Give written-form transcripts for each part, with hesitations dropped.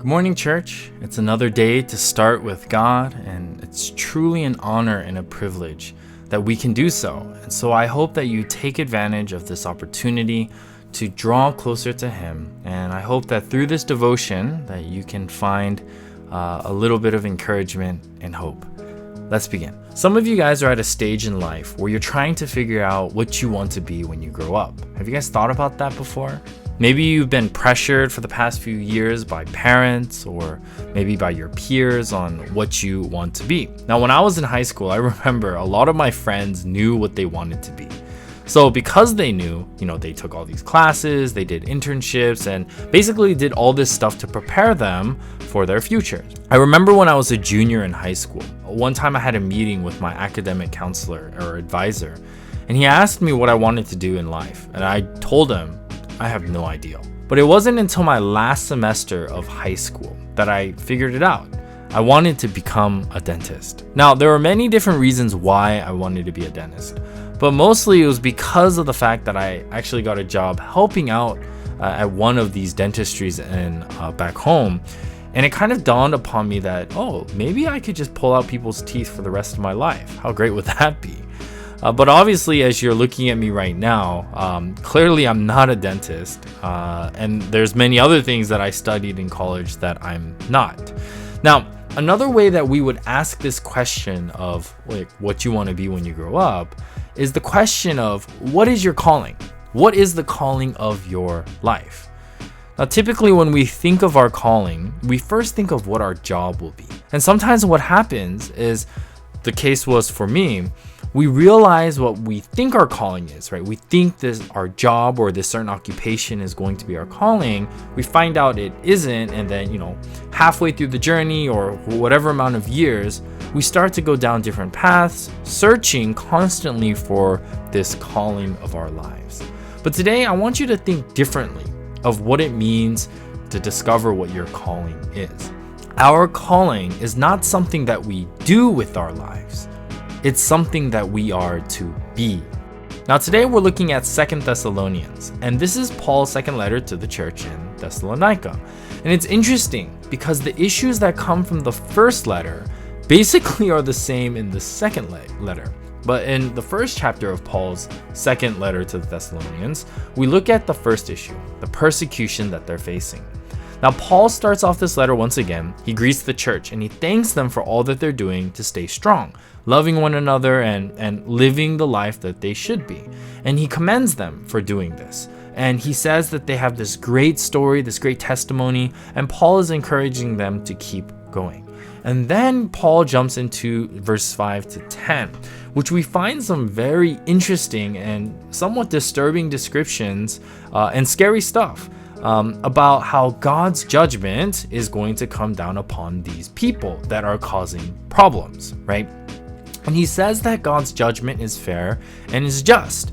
Good morning, church. It's another day to start with God, and it's truly an honor and a privilege that we can do so. And so I hope that you take advantage of this opportunity to draw closer to Him. And I hope that through this devotion that you can find a little bit of encouragement and hope. Let's begin. Some of you guys are at a stage in life where you're trying to figure out what you want to be when you grow up. Have you guys thought about that before? Maybe you've been pressured for the past few years by parents or maybe by your peers on what you want to be. Now, when I was in high school, I remember a lot of my friends knew what they wanted to be. So because they knew, they took all these classes, they did internships, and basically did all this stuff to prepare them for their futures. I remember when I was a junior in high school, one time I had a meeting with my academic counselor or advisor, and he asked me what I wanted to do in life. And I told him, I have no idea. But it wasn't until my last semester of high school that I figured it out. I wanted to become a dentist. Now, there were many different reasons why I wanted to be a dentist, but mostly it was because of the fact that I actually got a job helping out at one of these dentistries back home. And it kind of dawned upon me that, maybe I could just pull out people's teeth for the rest of my life. How great would that be? But obviously, as you're looking at me right now, clearly I'm not a dentist, and there's many other things that I studied in college that I'm not. Now, another way that we would ask this question of what you want to be when you grow up is the question of, what is your calling? What is the calling of your life? Now, typically when we think of our calling, we first think of what our job will be. And sometimes what happens is, the case was for me, we realize what we think our calling is, right? We think this our job or this certain occupation is going to be our calling. We find out it isn't, and then, halfway through the journey or whatever amount of years, we start to go down different paths, searching constantly for this calling of our lives. But today, I want you to think differently of what it means to discover what your calling is. Our calling is not something that we do with our lives. It's something that we are to be. Now today we're looking at 2 Thessalonians, and this is Paul's second letter to the church in Thessalonica. And it's interesting because the issues that come from the first letter basically are the same in the second letter. But in the first chapter of Paul's second letter to the Thessalonians, we look at the first issue, the persecution that they're facing. Now, Paul starts off this letter once again. He greets the church and he thanks them for all that they're doing to stay strong, loving one another and living the life that they should be. And he commends them for doing this. And he says that they have this great story, this great testimony, and Paul is encouraging them to keep going. And then Paul jumps into verse 5 to 10, which we find some very interesting and somewhat disturbing descriptions and scary stuff. About how God's judgment is going to come down upon these people that are causing problems, right? And he says that God's judgment is fair and is just.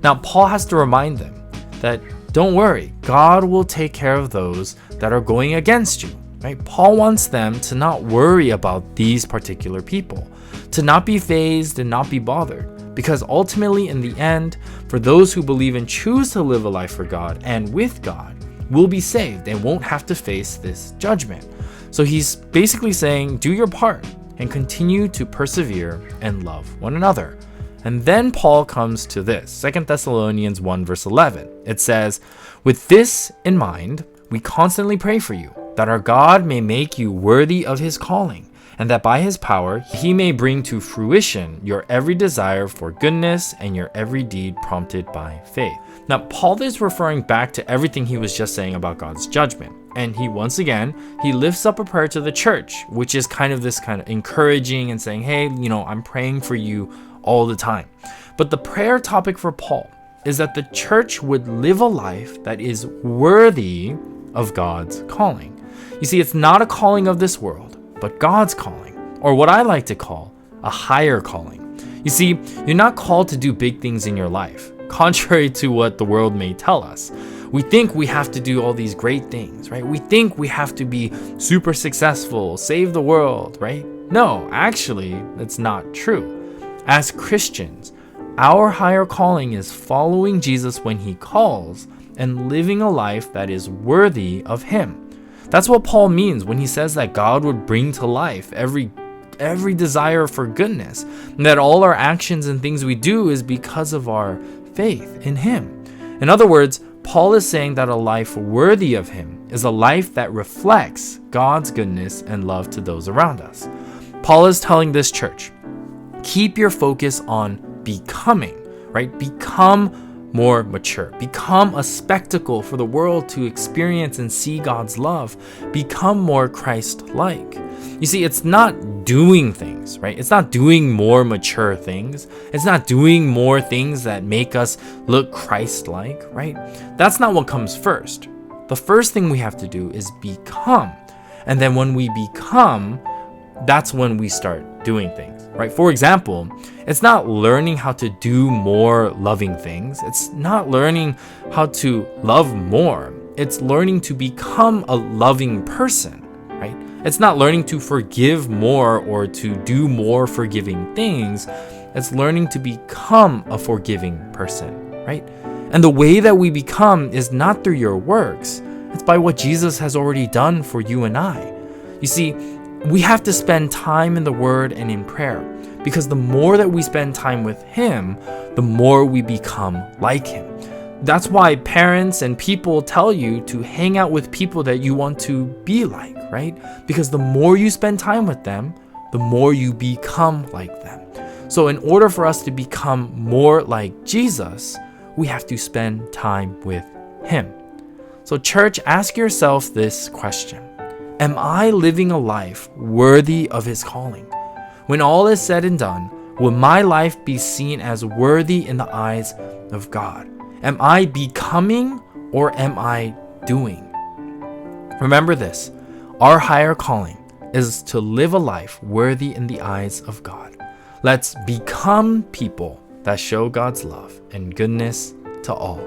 Now, Paul has to remind them that don't worry, God will take care of those that are going against you, right? Paul wants them to not worry about these particular people, to not be fazed and not be bothered. Because ultimately, in the end, for those who believe and choose to live a life for God and with God, will be saved and won't have to face this judgment. So he's basically saying, do your part and continue to persevere and love one another. And then Paul comes to this, 2 Thessalonians 1 verse 11. It says, with this in mind, we constantly pray for you, that our God may make you worthy of his calling, and that by his power he may bring to fruition your every desire for goodness and your every deed prompted by faith. Now, Paul is referring back to everything he was just saying about God's judgment. And he lifts up a prayer to the church, which is kind of encouraging and saying, hey, I'm praying for you all the time. But the prayer topic for Paul is that the church would live a life that is worthy of God's calling. You see, it's not a calling of this world, but God's calling, or what I like to call a higher calling. You see, you're not called to do big things in your life, contrary to what the world may tell us. We think we have to do all these great things, right? We think we have to be super successful, save the world, right? No, actually, that's not true. As Christians, our higher calling is following Jesus when he calls and living a life that is worthy of him. That's what Paul means when he says that God would bring to life every desire for goodness, and that all our actions and things we do is because of our faith in him. In other words, Paul is saying that a life worthy of him is a life that reflects God's goodness and love to those around us. Paul is telling this church, keep your focus on becoming, right? Become more mature. Become a spectacle for the world to experience and see God's love. Become more Christ-like. You see, it's not doing things, right? It's not doing more mature things. It's not doing more things that make us look Christ-like, right? That's not what comes first. The first thing we have to do is become. And then when we become, that's when we start doing things, right? For example, it's not learning how to do more loving things. It's not learning how to love more. It's learning to become a loving person, right? It's not learning to forgive more or to do more forgiving things. It's learning to become a forgiving person, right? And the way that we become is not through your works. It's by what Jesus has already done for you and I. You see, we have to spend time in the Word and in prayer, because the more that we spend time with Him, the more we become like Him. That's why parents and people tell you to hang out with people that you want to be like, right? Because the more you spend time with them, the more you become like them. So in order for us to become more like Jesus, we have to spend time with Him. So church, ask yourself this question. Am I living a life worthy of His calling? When all is said and done, will my life be seen as worthy in the eyes of God? Am I becoming or am I doing? Remember this, our higher calling is to live a life worthy in the eyes of God. Let's become people that show God's love and goodness to all.